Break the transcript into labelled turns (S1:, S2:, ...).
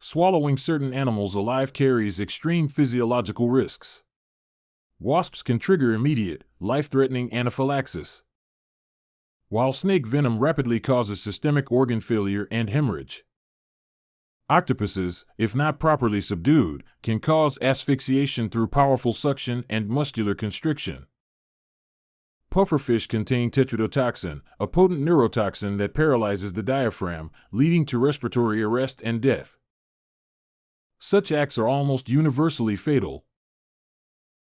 S1: Swallowing certain animals alive carries extreme physiological risks. Wasps can trigger immediate, life-threatening anaphylaxis, while snake venom rapidly causes systemic organ failure and hemorrhage. Octopuses, if not properly subdued, can cause asphyxiation through powerful suction and muscular constriction. Pufferfish contain tetrodotoxin, a potent neurotoxin that paralyzes the diaphragm, leading to respiratory arrest and death. Such acts are almost universally fatal,